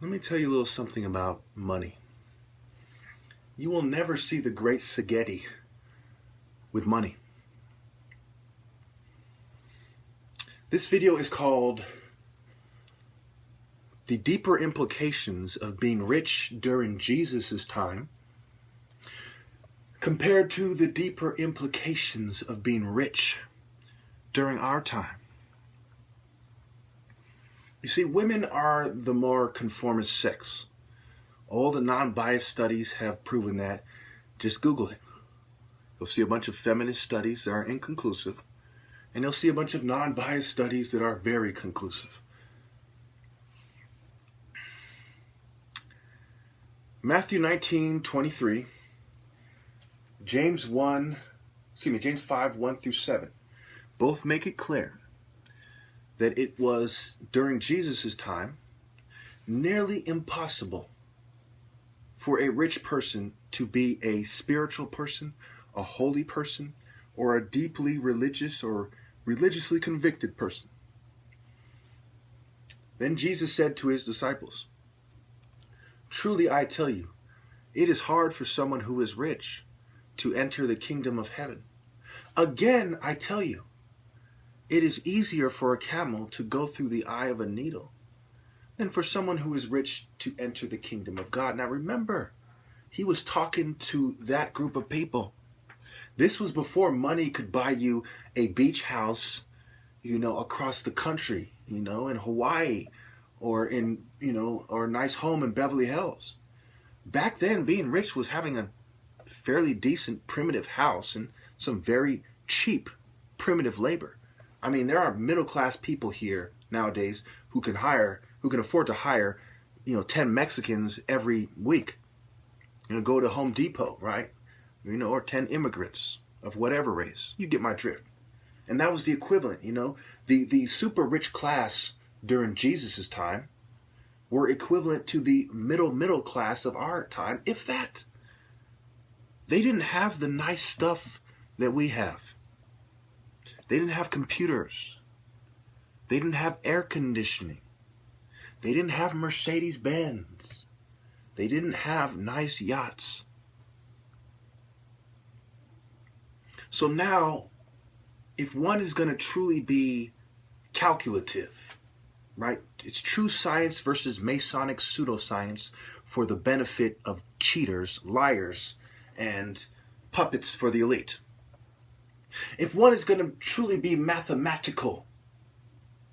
Let me tell you a little something about money. You will never see the great spaghetti with money. This video is called The Deeper Implications of Being Rich During Jesus' Time compared to the deeper implications of being rich during our time. You see, women are the more conformist sex. All the non-biased studies have proven that. Just Google it. You'll see a bunch of feminist studies that are inconclusive, and you'll see a bunch of non-biased studies that are very conclusive. Matthew 19:23, James 5, 1 through 7, both make it clear that it was during Jesus' time nearly impossible for a rich person to be a spiritual person, a holy person, or a deeply religious or religiously convicted person. Then Jesus said to his disciples, "Truly I tell you, it is hard for someone who is rich to enter the kingdom of heaven. Again, I tell you, it is easier for a camel to go through the eye of a needle than for someone who is rich to enter the kingdom of God." Now remember, he was talking to that group of people. This was before money could buy you a beach house, across the country, in Hawaii, or or a nice home in Beverly Hills. Back then, being rich was having a fairly decent primitive house and some very cheap primitive labor. I mean, there are middle-class people here nowadays who can afford to hire, 10 Mexicans every week. Go to Home Depot, right? Or 10 immigrants of whatever race. You get my drift. And that was the equivalent, The super rich class during Jesus' time were equivalent to the middle class of our time, if that. They didn't have the nice stuff that we have. They didn't have computers. They didn't have air conditioning. They didn't have Mercedes-Benz. They didn't have nice yachts. So now, if one is going to truly be calculative, right? It's true science versus Masonic pseudoscience for the benefit of cheaters, liars, and puppets for the elite. If one is going to truly be mathematical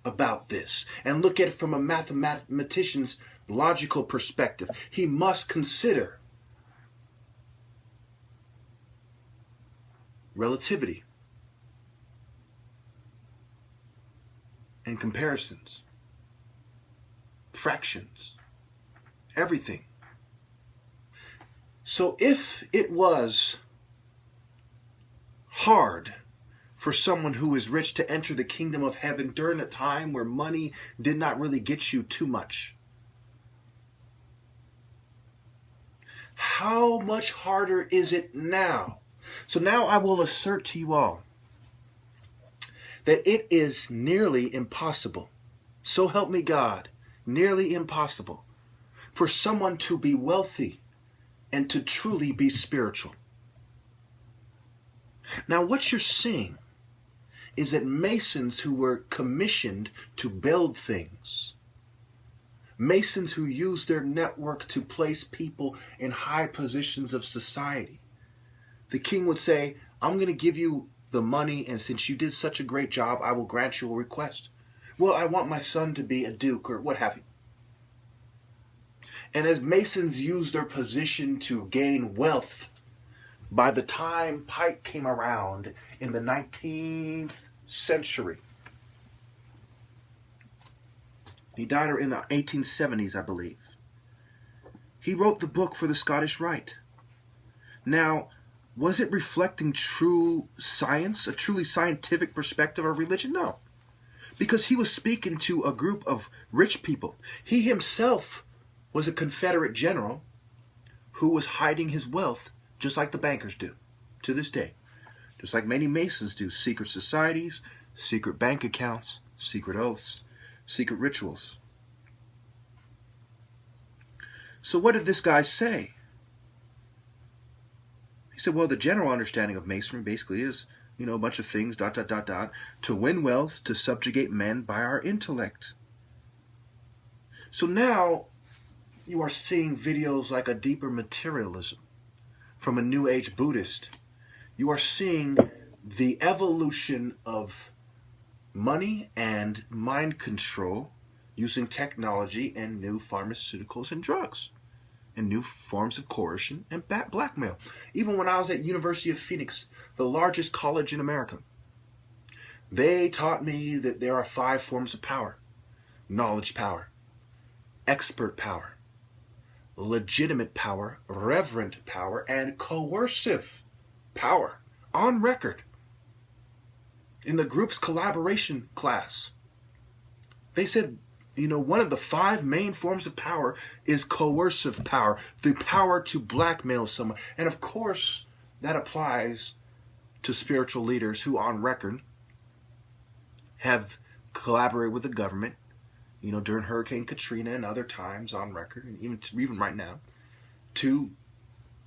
about this and look at it from a mathematician's logical perspective, he must consider relativity and comparisons, fractions, everything. So if it was hard for someone who is rich to enter the kingdom of heaven during a time where money did not really get you too much, how much harder is it now? So now I will assert to you all that it is nearly impossible, so help me God, nearly impossible for someone to be wealthy and to truly be spiritual. Now what you're seeing is that Masons who were commissioned to build things, Masons who use their network to place people in high positions of society, the king would say, "I'm going to give you the money, and since you did such a great job, I will grant you a request." Well, I want my son to be a duke, or what have you. And as Masons used their position to gain wealth, by the time Pike came around in the 19th century, he died in the 1870s, I believe, he wrote the book for the Scottish Rite. Now, was it reflecting true science, a truly scientific perspective of religion? No. Because he was speaking to a group of rich people. He himself was a Confederate general who was hiding his wealth just like the bankers do to this day. Just like many Masons do. Secret societies, secret bank accounts, secret oaths, secret rituals. So what did this guy say? He said, well, the general understanding of Masonry basically is, a bunch of things, ... to win wealth, to subjugate men by our intellect. So now you are seeing videos like a deeper materialism from a New Age Buddhist. You are seeing the evolution of money and mind control using technology and new pharmaceuticals and drugs and new forms of coercion and blackmail. Even when I was at University of Phoenix, the largest college in America, they taught me that there are 5 forms of power: knowledge power, expert power, legitimate power, reverent power, and coercive power, on record. In the group's collaboration class, they said, one of the 5 main forms of power is coercive power, the power to blackmail someone. And of course, that applies to spiritual leaders who, on record, have collaborated with the government, during Hurricane Katrina and other times, on record, and even right now, to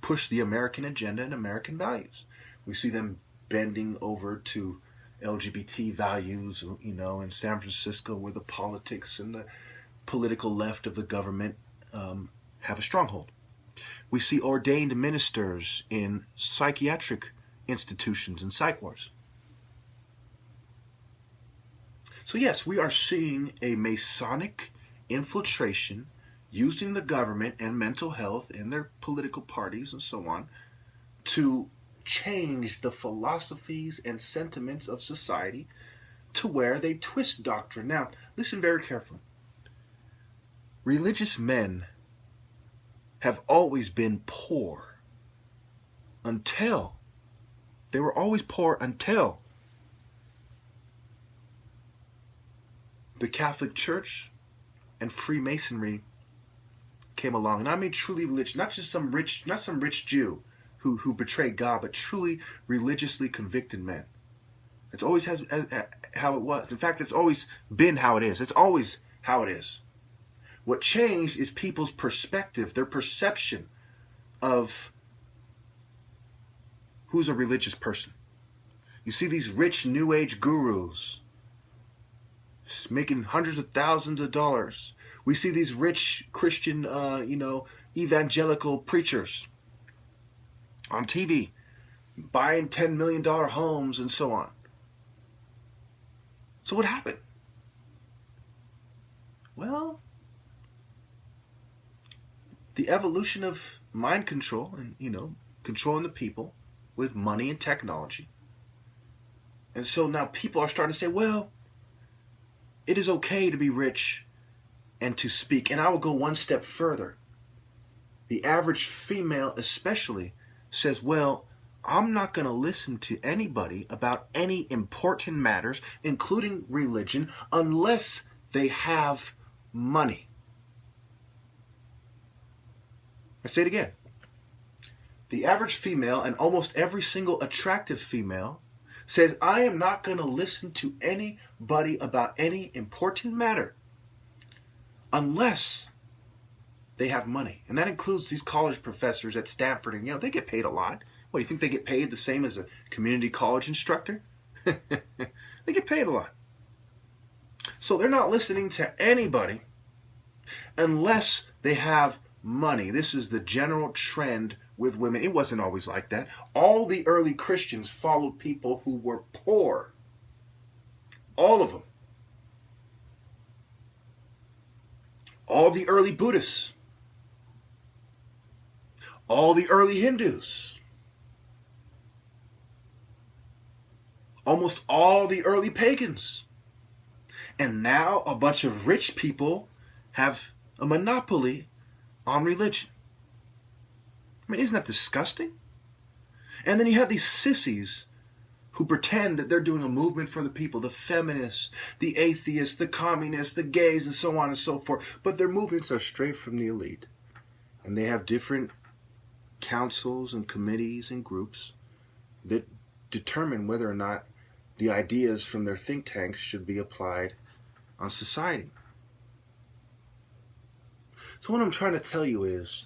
push the American agenda and American values. We see them bending over to LGBT values, in San Francisco, where the politics and the political left of the government have a stronghold. We see ordained ministers in psychiatric institutions and psych wards. So yes, we are seeing a Masonic infiltration using the government and mental health and their political parties and so on to change the philosophies and sentiments of society to where they twist doctrine. Now, listen very carefully. Religious men have always been poor until they were always poor until the Catholic Church and Freemasonry came along. And I mean truly religious, not some rich Jew who betrayed God, but truly religiously convicted men. It's always how it was. In fact, it's always been how it is. It's always how it is. What changed is people's perspective, their perception of who's a religious person. You see these rich New Age gurus making hundreds of thousands of dollars. We see these rich Christian, evangelical preachers on TV buying $10 million homes and so on. So what happened? Well, the evolution of mind control and, controlling the people with money and technology. And so now people are starting to say, well, it is okay to be rich and to speak. And I will go one step further. The average female especially says, well, I'm not going to listen to anybody about any important matters, including religion, unless they have money. I say it again. The average female, and almost every single attractive female, says, I am not going to listen to anybody about any important matter unless they have money. And that includes these college professors at Stanford. And, they get paid a lot. What, do you think they get paid the same as a community college instructor? They get paid a lot. So they're not listening to anybody unless they have money. This is the general trend with women. It wasn't always like that. All the early Christians followed people who were poor. All of them. All the early Buddhists. All the early Hindus. Almost all the early pagans. And now a bunch of rich people have a monopoly on religion. I mean, isn't that disgusting? And then you have these sissies who pretend that they're doing a movement for the people, the feminists, the atheists, the communists, the gays, and so on and so forth. But their movements are straight from the elite. And they have different councils and committees and groups that determine whether or not the ideas from their think tanks should be applied on society. So what I'm trying to tell you is,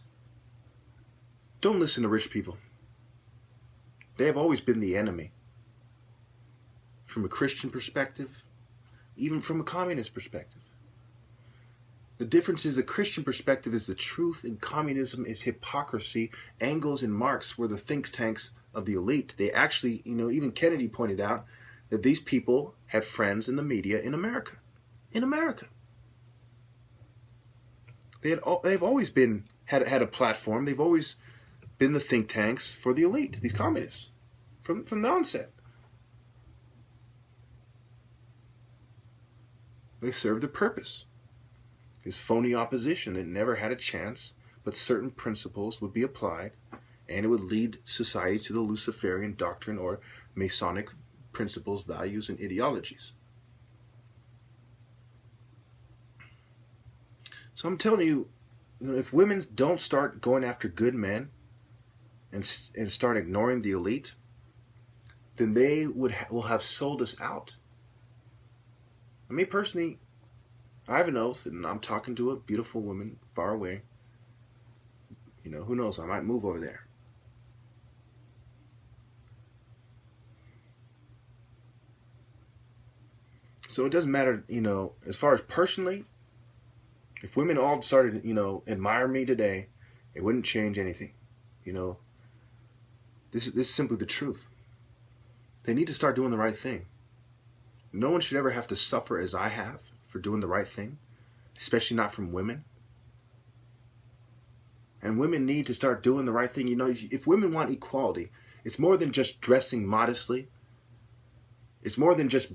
don't listen to rich people. They have always been the enemy. From a Christian perspective, even from a communist perspective. The difference is, a Christian perspective is the truth and communism is hypocrisy. Engels and Marx were the think tanks of the elite. They actually, even Kennedy pointed out that these people had friends in the media in America. In America. They've always had a platform. They've always been the think tanks for the elite, these communists, from the onset. They served a purpose. This phony opposition that never had a chance, but certain principles would be applied, and it would lead society to the Luciferian doctrine or Masonic principles, values, and ideologies. So I'm telling you, if women don't start going after good men and start ignoring the elite, then they will have sold us out. I mean, personally, I have an oath, and I'm talking to a beautiful woman far away. Who knows? I might move over there. So it doesn't matter, as far as personally, if women all started, admire me today, it wouldn't change anything. This is simply the truth. They need to start doing the right thing. No one should ever have to suffer as I have for doing the right thing, especially not from women. And women need to start doing the right thing. If women want equality, it's more than just dressing modestly. It's more than just,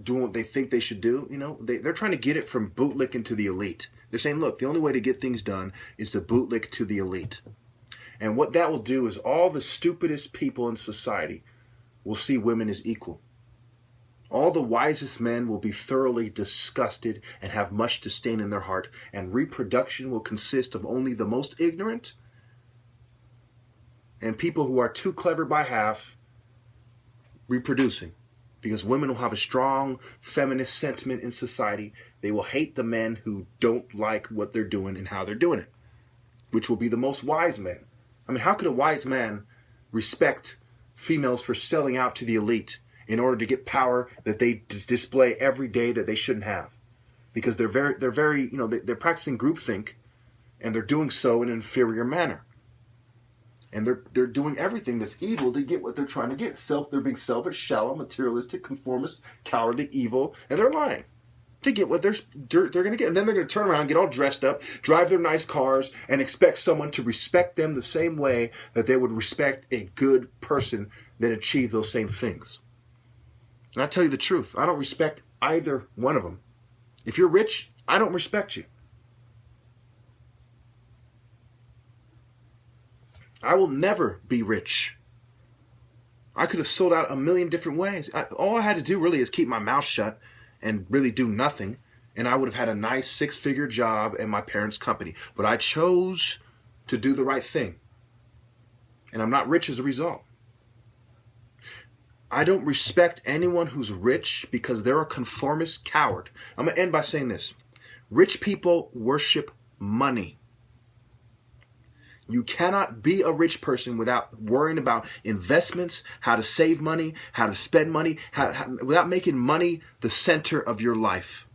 doing what they think they should do. They're trying to get it from bootlicking to the elite. They're saying, look, the only way to get things done is to bootlick to the elite. And what that will do is all the stupidest people in society will see women as equal. All the wisest men will be thoroughly disgusted and have much disdain in their heart, and reproduction will consist of only the most ignorant and people who are too clever by half reproducing. Because women will have a strong feminist sentiment in society. They will hate the men who don't like what they're doing and how they're doing it, which will be the most wise men. I mean, how could a wise man respect females for selling out to the elite in order to get power that they display every day that they shouldn't have? Because they're practicing groupthink, and they're doing so in an inferior manner. And they're doing everything that's evil to get what they're trying to get. They're being selfish, shallow, materialistic, conformist, cowardly, evil, and they're lying to get what they're going to get. And then they're going to turn around, get all dressed up, drive their nice cars, and expect someone to respect them the same way that they would respect a good person that achieved those same things. And I tell you the truth, I don't respect either one of them. If you're rich, I don't respect you. I will never be rich. I could have sold out a million different ways. All I had to do really is keep my mouth shut and really do nothing, and I would have had a nice 6-figure job in my parents' company. But I chose to do the right thing, and I'm not rich as a result. I don't respect anyone who's rich because they're a conformist coward. I'm going to end by saying this. Rich people worship money. You cannot be a rich person without worrying about investments, how to save money, how to spend money, without making money the center of your life.